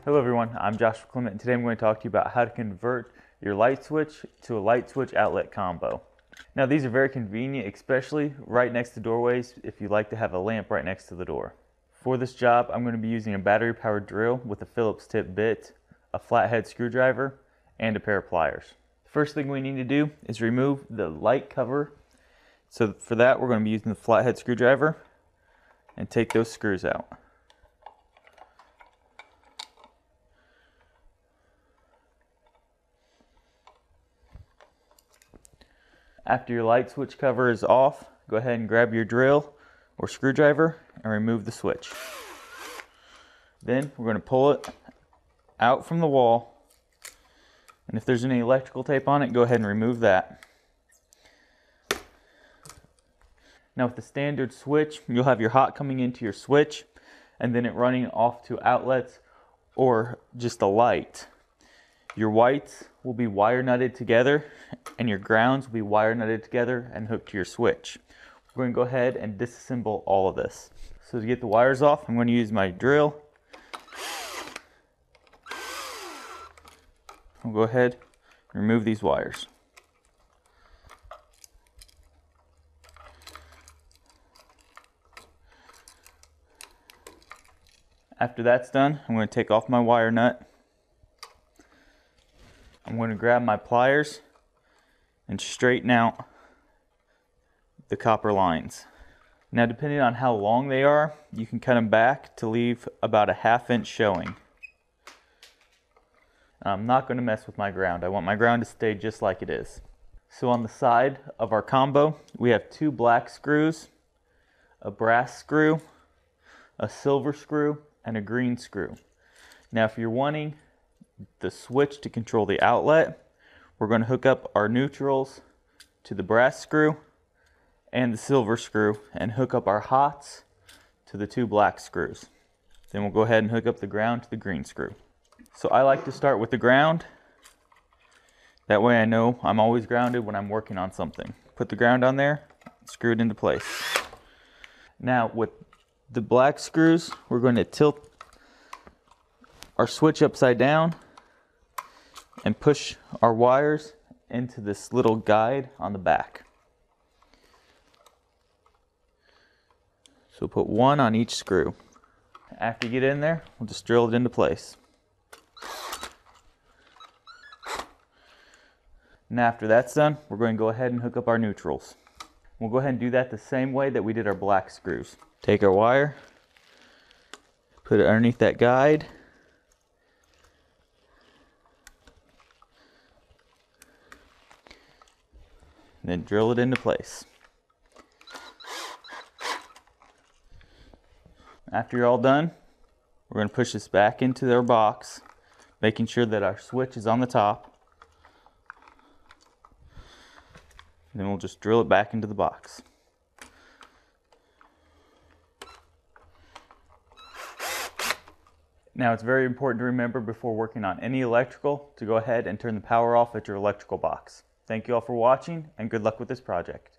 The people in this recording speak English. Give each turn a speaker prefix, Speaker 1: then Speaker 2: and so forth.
Speaker 1: Hello everyone, I'm Joshua Clement, and today I'm going to talk to you about how to convert your light switch to a light switch outlet combo. Now these are very convenient, especially right next to doorways if you like to have a lamp right next to the door. For this job, I'm going to be using a battery powered drill with a Phillips tip bit, a flathead screwdriver, and a pair of pliers. The first thing we need to do is remove the light cover. So for that, we're going to be using the flathead screwdriver and take those screws out. After your light switch cover is off, go ahead and grab your drill or screwdriver and remove the switch. Then we're going to pull it out from the wall, and if there's any electrical tape on it, go ahead and remove that. Now with the standard switch, you'll have your hot coming into your switch and then it running off to outlets or just a light. Your whites will be wire nutted together and your grounds will be wire nutted together and hooked to your switch. We're going to go ahead and disassemble all of this. So to get the wires off, I'm going to use my drill. I'll go ahead and remove these wires. After that's done, I'm going to take off my wire nut. I'm going to grab my pliers and straighten out the copper lines. Now depending on how long they are, you can cut them back to leave about a ½ inch showing. I'm not going to mess with my ground. I want my ground to stay just like it is. So on the side of our combo, we have 2 black screws, a brass screw, a silver screw, and a green screw. Now if you're wanting the switch to control the outlet, we're going to hook up our neutrals to the brass screw and the silver screw and hook up our hots to the 2 black screws. Then we'll go ahead and hook up the ground to the green screw. So I like to start with the ground. That way I know I'm always grounded when I'm working on something. Put the ground on there, screw it into place. Now with the black screws, we're going to tilt our switch upside down and push our wires into this little guide on the back. So put 1 on each screw. After you get in there, we'll just drill it into place. And after that's done, we're going to go ahead and hook up our neutrals. We'll go ahead and do that the same way that we did our black screws. Take our wire, put it underneath that guide, and then drill it into place. After you're all done, we're going to push this back into their box, making sure that our switch is on the top. And then we'll just drill it back into the box. Now it's very important to remember before working on any electrical to go ahead and turn the power off at your electrical box. Thank you all for watching and good luck with this project.